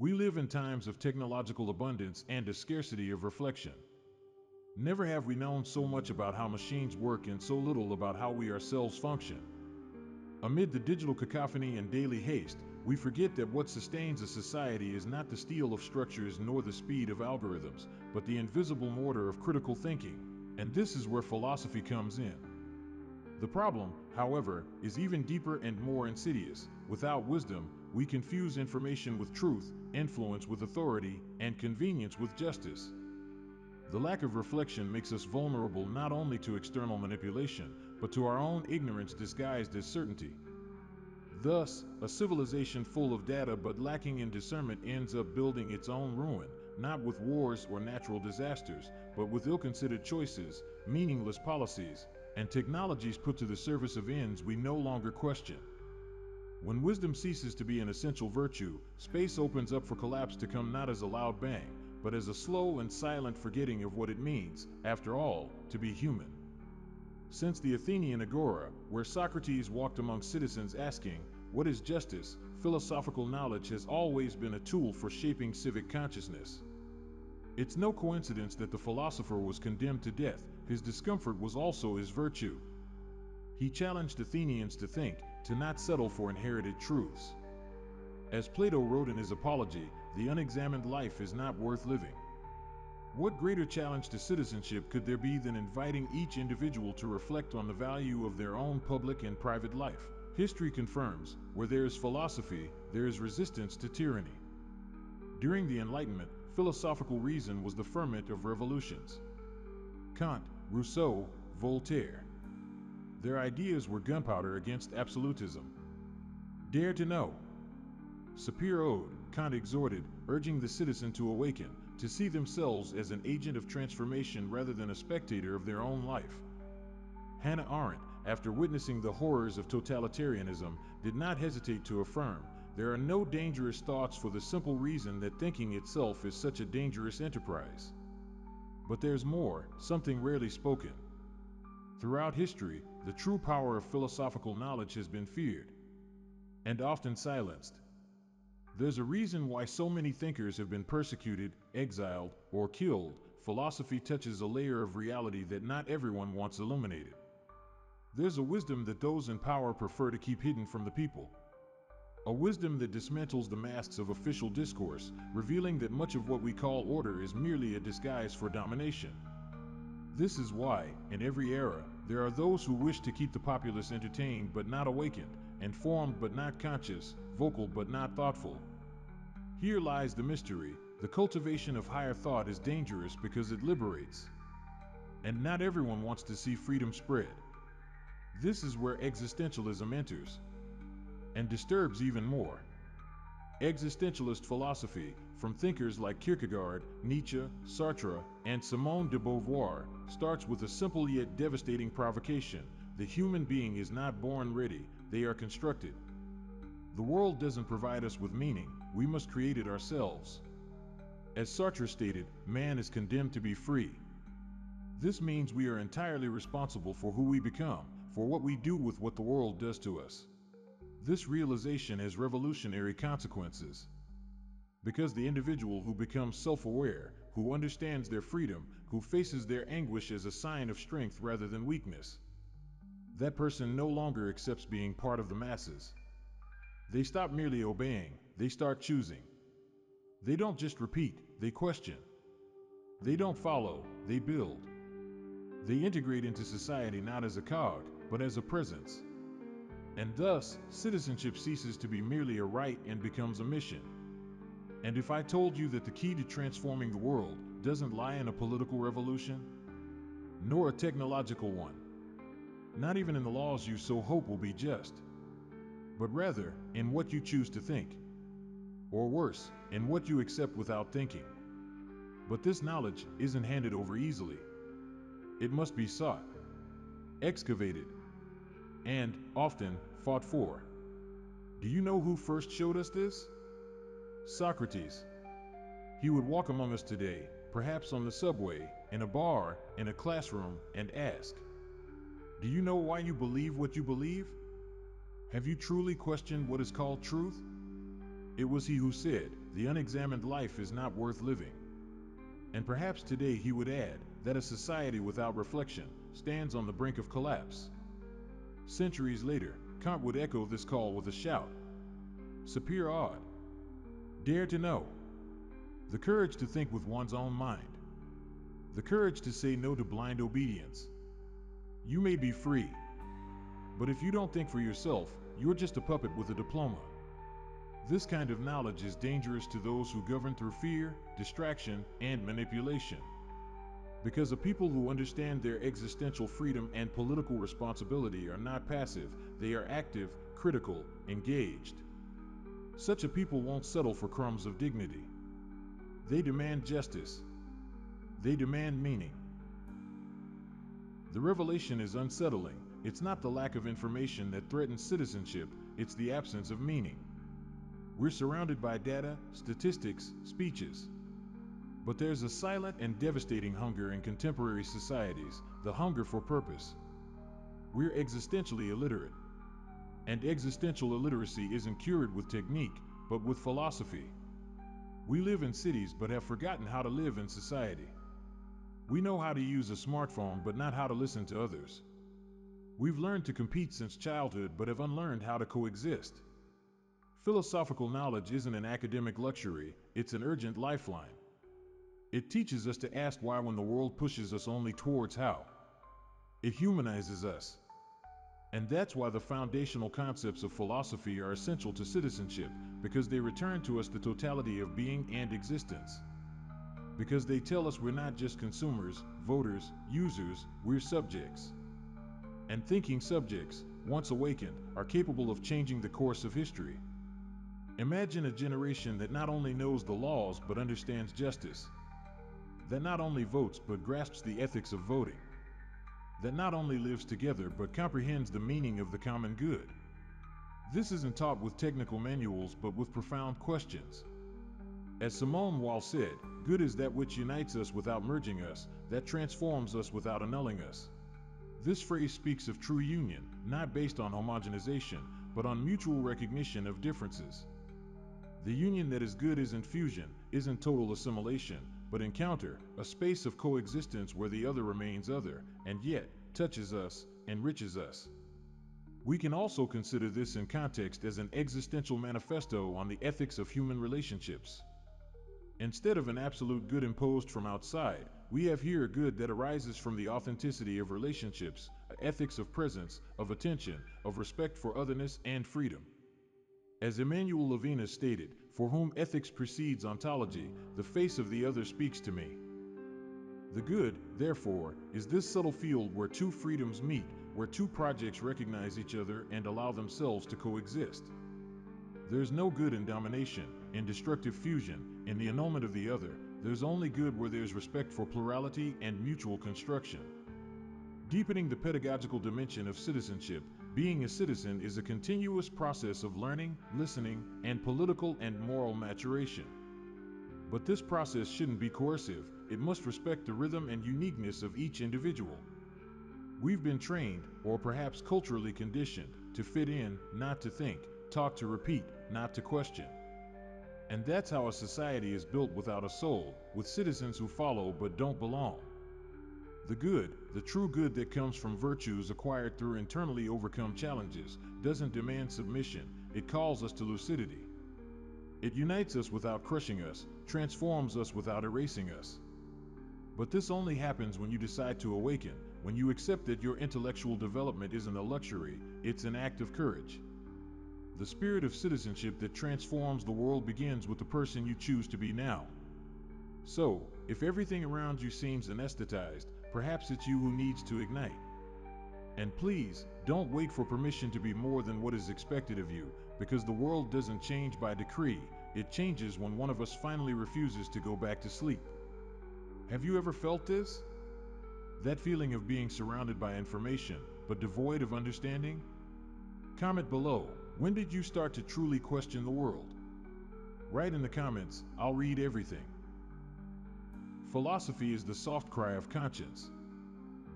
We live in times of technological abundance and a scarcity of reflection. Never have we known so much about how machines work and so little about how we ourselves function. Amid the digital cacophony and daily haste, we forget that what sustains a society is not the steel of structures nor the speed of algorithms, but the invisible mortar of critical thinking. And this is where philosophy comes in. The problem, however, is even deeper and more insidious. Without wisdom, we confuse information with truth, influence with authority, and convenience with justice. The lack of reflection makes us vulnerable not only to external manipulation, but to our own ignorance disguised as certainty. Thus, a civilization full of data but lacking in discernment ends up building its own ruin, not with wars or natural disasters, but with ill-considered choices, meaningless policies, and technologies put to the service of ends we no longer question. When wisdom ceases to be an essential virtue, space opens up for collapse to come not as a loud bang, but as a slow and silent forgetting of what it means, after all, to be human. Since the Athenian Agora, where Socrates walked among citizens asking, "What is justice?" philosophical knowledge has always been a tool for shaping civic consciousness. It's no coincidence that the philosopher was condemned to death. His discomfort was also his virtue. He challenged Athenians to think, to not settle for inherited truths. As Plato wrote in his Apology, the unexamined life is not worth living. What greater challenge to citizenship could there be than inviting each individual to reflect on the value of their own public and private life? History confirms, where there is philosophy, there is resistance to tyranny. During the Enlightenment, philosophical reason was the ferment of revolutions. Kant, Rousseau, Voltaire. Their ideas were gunpowder against absolutism. Dare to know. Sapir Ode, Kant exhorted, urging the citizen to awaken, to see themselves as an agent of transformation rather than a spectator of their own life. Hannah Arendt, after witnessing the horrors of totalitarianism, did not hesitate to affirm, "There are no dangerous thoughts for the simple reason that thinking itself is such a dangerous enterprise." But there's more, something rarely spoken. Throughout history, the true power of philosophical knowledge has been feared, and often silenced. There's a reason why so many thinkers have been persecuted, exiled, or killed. Philosophy touches a layer of reality that not everyone wants illuminated. There's a wisdom that those in power prefer to keep hidden from the people. A wisdom that dismantles the masks of official discourse, revealing that much of what we call order is merely a disguise for domination. This is why, in every era, there are those who wish to keep the populace entertained but not awakened, informed but not conscious, vocal but not thoughtful. Here lies the mystery. The cultivation of higher thought is dangerous because it liberates. And not everyone wants to see freedom spread. This is where existentialism enters, and disturbs even more. Existentialist philosophy, from thinkers like Kierkegaard, Nietzsche, Sartre, and Simone de Beauvoir, starts with a simple yet devastating provocation. The human being is not born ready, they are constructed. The world doesn't provide us with meaning, we must create it ourselves. As Sartre stated, man is condemned to be free. This means we are entirely responsible for who we become, for what we do with what the world does to us. This realization has revolutionary consequences. Because the individual who becomes self-aware, who understands their freedom, who faces their anguish as a sign of strength rather than weakness, that person no longer accepts being part of the masses. They stop merely obeying, they start choosing. They don't just repeat, they question. They don't follow, they build. They integrate into society not as a cog, but as a presence. And thus, citizenship ceases to be merely a right and becomes a mission. And if I told you that the key to transforming the world doesn't lie in a political revolution, nor a technological one, not even in the laws you so hope will be just, but rather in what you choose to think, or worse, in what you accept without thinking. But this knowledge isn't handed over easily. It must be sought, excavated, and, often, fought for. Do you know who first showed us this? Socrates. He would walk among us today, perhaps on the subway, in a bar, in a classroom, and ask, "Do you know why you believe what you believe? Have you truly questioned what is called truth?" It was he who said, the unexamined life is not worth living. And perhaps today he would add that a society without reflection stands on the brink of collapse. Centuries later, Kant would echo this call with a shout. Sapere aude. Dare to know. The courage to think with one's own mind. The courage to say no to blind obedience. You may be free, but if you don't think for yourself, you're just a puppet with a diploma. This kind of knowledge is dangerous to those who govern through fear, distraction, and manipulation. Because a people who understand their existential freedom and political responsibility are not passive, they are active, critical, engaged. Such a people won't settle for crumbs of dignity. They demand justice. They demand meaning. The revelation is unsettling. It's not the lack of information that threatens citizenship, it's the absence of meaning. We're surrounded by data, statistics, speeches. But there's a silent and devastating hunger in contemporary societies, the hunger for purpose. We're existentially illiterate. And existential illiteracy isn't cured with technique, but with philosophy. We live in cities but have forgotten how to live in society. We know how to use a smartphone but not how to listen to others. We've learned to compete since childhood but have unlearned how to coexist. Philosophical knowledge isn't an academic luxury, it's an urgent lifeline. It teaches us to ask why when the world pushes us only towards how. It humanizes us. And that's why the foundational concepts of philosophy are essential to citizenship, because they return to us the totality of being and existence. Because they tell us we're not just consumers, voters, users, we're subjects. And thinking subjects, once awakened, are capable of changing the course of history. Imagine a generation that not only knows the laws but understands justice. That not only votes but grasps the ethics of voting. That not only lives together but comprehends the meaning of the common good. This isn't taught with technical manuals but with profound questions. As Simone Weil said, good is that which unites us without merging us, that transforms us without annulling us. This phrase speaks of true union, not based on homogenization, but on mutual recognition of differences. The union that is good isn't fusion, isn't total assimilation, but encounter, a space of coexistence where the other remains other, and yet touches us, enriches us. We can also consider this in context as an existential manifesto on the ethics of human relationships. Instead of an absolute good imposed from outside, we have here a good that arises from the authenticity of relationships, an ethics of presence, of attention, of respect for otherness and freedom. As Emmanuel Levinas stated, for whom ethics precedes ontology, the face of the other speaks to me. The good, therefore, is this subtle field where two freedoms meet, where two projects recognize each other and allow themselves to coexist. There's no good in domination, in destructive fusion, in the annulment of the other. There's only good where there's respect for plurality and mutual construction. Deepening the pedagogical dimension of citizenship, being a citizen is a continuous process of learning, listening, and political and moral maturation. But this process shouldn't be coercive, it must respect the rhythm and uniqueness of each individual. We've been trained, or perhaps culturally conditioned, to fit in, not to think, talk to repeat, not to question. And that's how a society is built without a soul, with citizens who follow but don't belong. The good, the true good that comes from virtues acquired through internally overcome challenges, doesn't demand submission, it calls us to lucidity. It unites us without crushing us, transforms us without erasing us. But this only happens when you decide to awaken, when you accept that your intellectual development isn't a luxury, it's an act of courage. The spirit of citizenship that transforms the world begins with the person you choose to be now. So, if everything around you seems anesthetized, perhaps it's you who needs to ignite. And please, don't wait for permission to be more than what is expected of you, because the world doesn't change by decree, it changes when one of us finally refuses to go back to sleep. Have you ever felt this? That feeling of being surrounded by information, but devoid of understanding? Comment below, when did you start to truly question the world? Write in the comments, I'll read everything. Philosophy is the soft cry of conscience.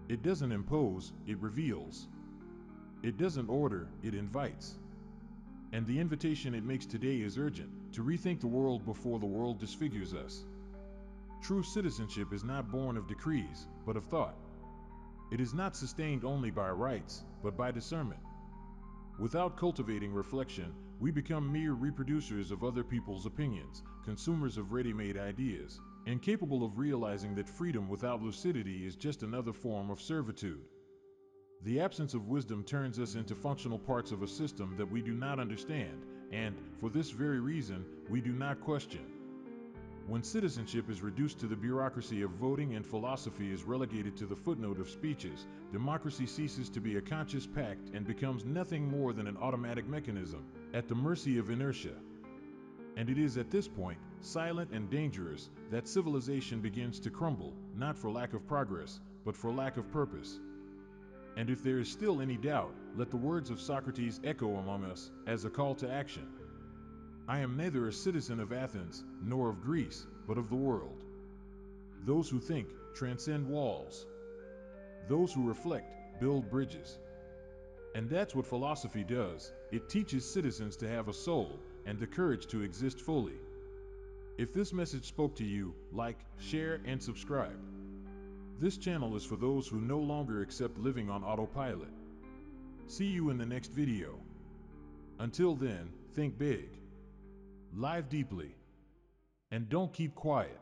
It doesn't impose, it reveals. It doesn't order, it invites. And the invitation it makes today is urgent, to rethink the world before the world disfigures us. True citizenship is not born of decrees, but of thought. It is not sustained only by rights, but by discernment. Without cultivating reflection, we become mere reproducers of other people's opinions, consumers of ready-made ideas, incapable of realizing that freedom without lucidity is just another form of servitude. The absence of wisdom turns us into functional parts of a system that we do not understand, and, for this very reason, we do not question. When citizenship is reduced to the bureaucracy of voting and philosophy is relegated to the footnote of speeches, democracy ceases to be a conscious pact and becomes nothing more than an automatic mechanism, at the mercy of inertia. And it is at this point, silent and dangerous, that civilization begins to crumble, not for lack of progress, but for lack of purpose. And if there is still any doubt, let the words of Socrates echo among us as a call to action. I am neither a citizen of Athens nor of Greece, but of the world. Those who think transcend walls. Those who reflect build bridges. And that's what philosophy does. It teaches citizens to have a soul and the courage to exist fully. If this message spoke to you, like, share, and subscribe. This channel is for those who no longer accept living on autopilot. See you in the next video. Until then, think big, live deeply, and don't keep quiet.